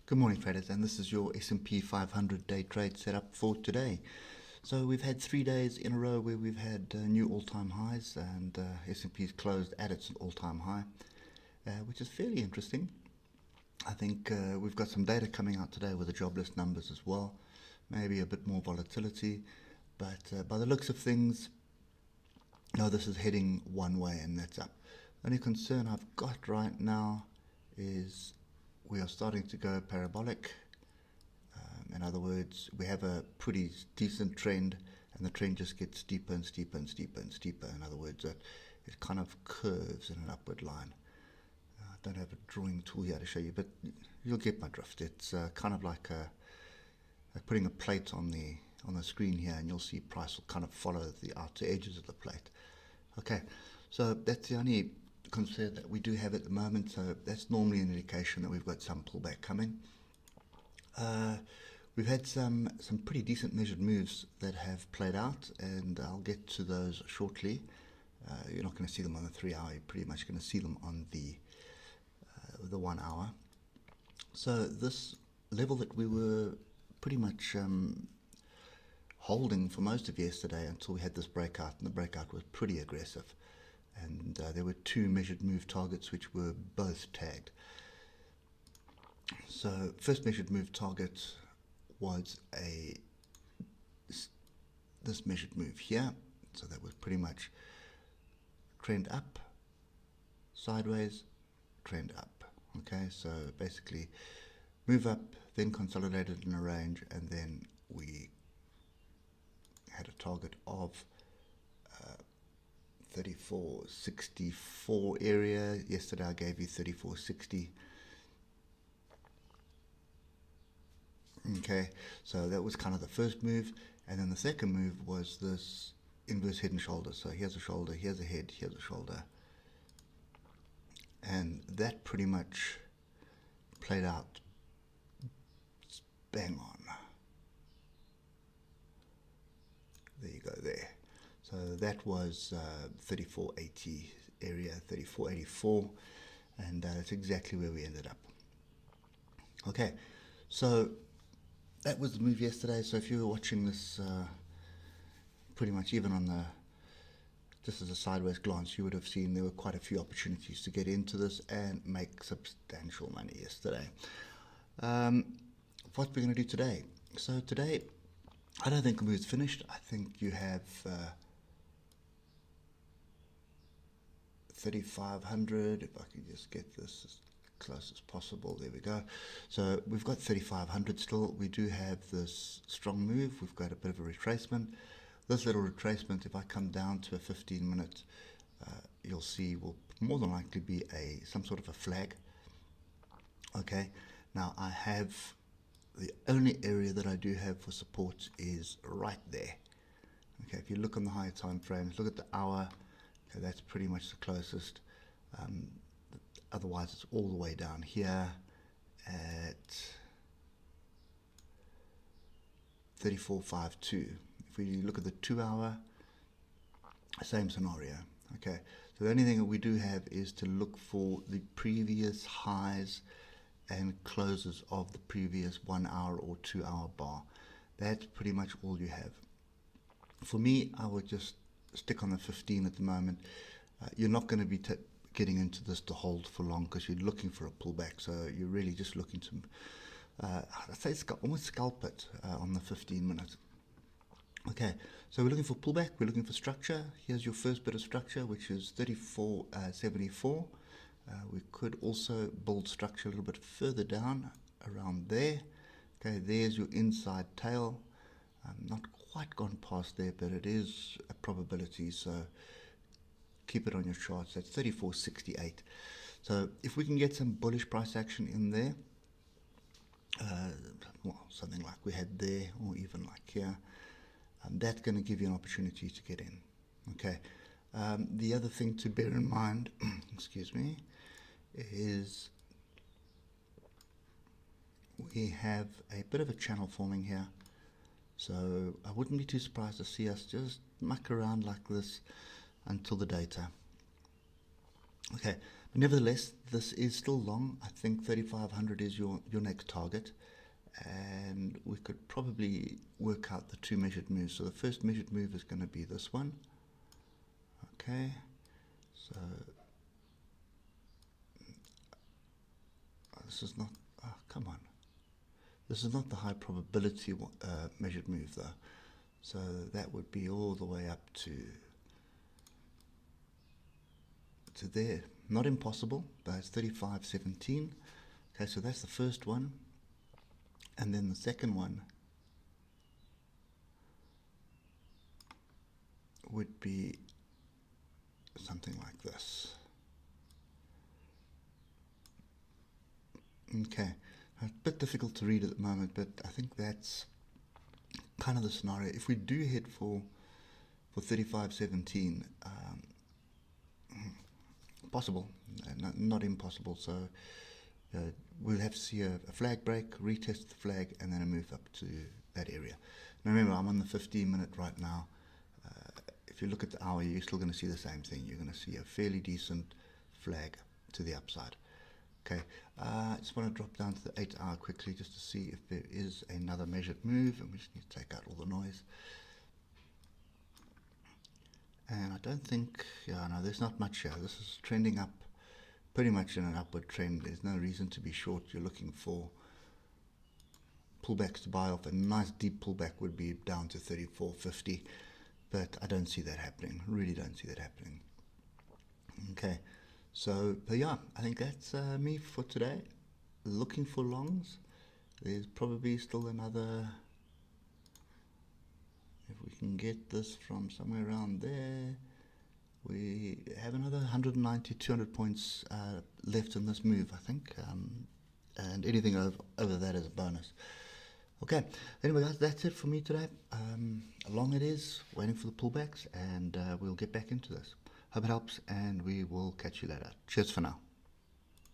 Good morning, traders, and this is your S&P 500 day trade setup for today. So we've had 3 days in a row where we've had new all-time highs, and S&P's closed at its all-time high, which is fairly interesting. I think we've got some data coming out today with the jobless numbers as well, maybe a bit more volatility, but by the looks of things, no, this is heading one way, and that's up. The only concern I've got right now is we are starting to go parabolic. In other words, we have a pretty decent trend, and the trend just gets steeper and steeper and steeper and steeper. In other words, it kind of curves in an upward line. I don't have a drawing tool here to show you, but you'll get my drift. It's kind of like putting a plate on the screen here, and you'll see price will kind of follow the outer edges of the plate. Okay, so that's the only concern that we do have at the moment, so that's normally an indication that we've got some pullback coming. We've had some pretty decent measured moves that have played out, and I'll get to those shortly. You're not going to see them on the 3 hour, you're pretty much going to see them on the 1 hour. So this level that we were pretty much holding for most of yesterday until we had this breakout, and the breakout was pretty aggressive, and there were 2 measured move targets which were both tagged. So first measured move target was this measured move here, so that was pretty much trend up, sideways, trend up. Okay, so basically move up, then consolidated in a range, and then we had a target of 3464 area. Yesterday I gave you 3460. Okay, so that was kind of the first move, and then the second move was this inverse head and shoulder. So here's a shoulder, here's a head, here's a shoulder, and that pretty much played out bang on. There you go there. So that was 3480 area, 3484, and that's exactly where we ended up. Okay, so that was the move yesterday. So if you were watching this pretty much even on just as a sideways glance, you would have seen there were quite a few opportunities to get into this and make substantial money yesterday. What we're going to do today. So today, I don't think the move's finished. I think you have 3,500. If I can just get this as close as possible. There we go. So we've got 3,500 still. We do have this strong move. We've got a bit of a retracement. This little retracement, if I come down to a 15-minute, you'll see will more than likely be some sort of a flag. Okay. Now I have the only area that I do have for support is right there. Okay, if you look on the higher time frames, look at the hour. Okay, that's pretty much the closest. Otherwise, it's all the way down here at 3452. If we look at the 2 hour, same scenario. Okay, so the only thing that we do have is to look for the previous highs and closes of the previous 1 hour or 2 hour bar. That's pretty much all you have. For me, I would just stick on the 15 at the moment. You're not going to be getting into this to hold for long because you're looking for a pullback. So you're really just looking to, I'd say almost scalp it on the 15 minutes. Okay, so we're looking for pullback. We're looking for structure. Here's your first bit of structure, which is 3474. We could also build structure a little bit further down around there. Okay, there's your inside tail. Not quite gone past there, but it is a probability, so keep it on your charts. That's 3468. So if we can get some bullish price action in there, well, something like we had there, or even like here, that's going to give you an opportunity to get in. Okay. The other thing to bear in mind, excuse me, is we have a bit of a channel forming here. So I wouldn't be too surprised to see us just muck around like this until the data. Okay, Nevertheless, this is still long. I think 3,500 is your next target. And we could probably work out the two measured moves. So the first measured move is going to be this one. Okay, so this is not, oh, come on. This is not the high probability measured move though. So that would be all the way up to there. Not impossible, but it's 35.17. Okay, so that's the first one. And then the second one would be something like this. Okay, a bit difficult to read at the moment, but I think that's kind of the scenario. If we do hit for 35.17, possible, not impossible. So we'll have to see a flag break, retest the flag, and then a move up to that area. Now remember, I'm on the 15-minute right now. If you look at the hour, you're still going to see the same thing. You're going to see a fairly decent flag to the upside. Okay, I just want to drop down to the 8-hour quickly just to see if there is another measured move, and we just need to take out all the noise. And I don't think, yeah, no, there's not much here. This is trending up pretty much in an upward trend. There's no reason to be short. You're looking for pullbacks to buy off. A nice deep pullback would be down to 34.50, but I don't see that happening. Really don't see that happening. Okay, so, but yeah, I think that's me for today. Looking for longs. There's probably still another, if we can get this from somewhere around there, we have another 190, 200 points left in this move, I think, and anything over that is a bonus. Okay, anyway guys, that's it for me today. Long it is, waiting for the pullbacks, and we'll get back into this. Hope it helps, and we will catch you later. Cheers for now.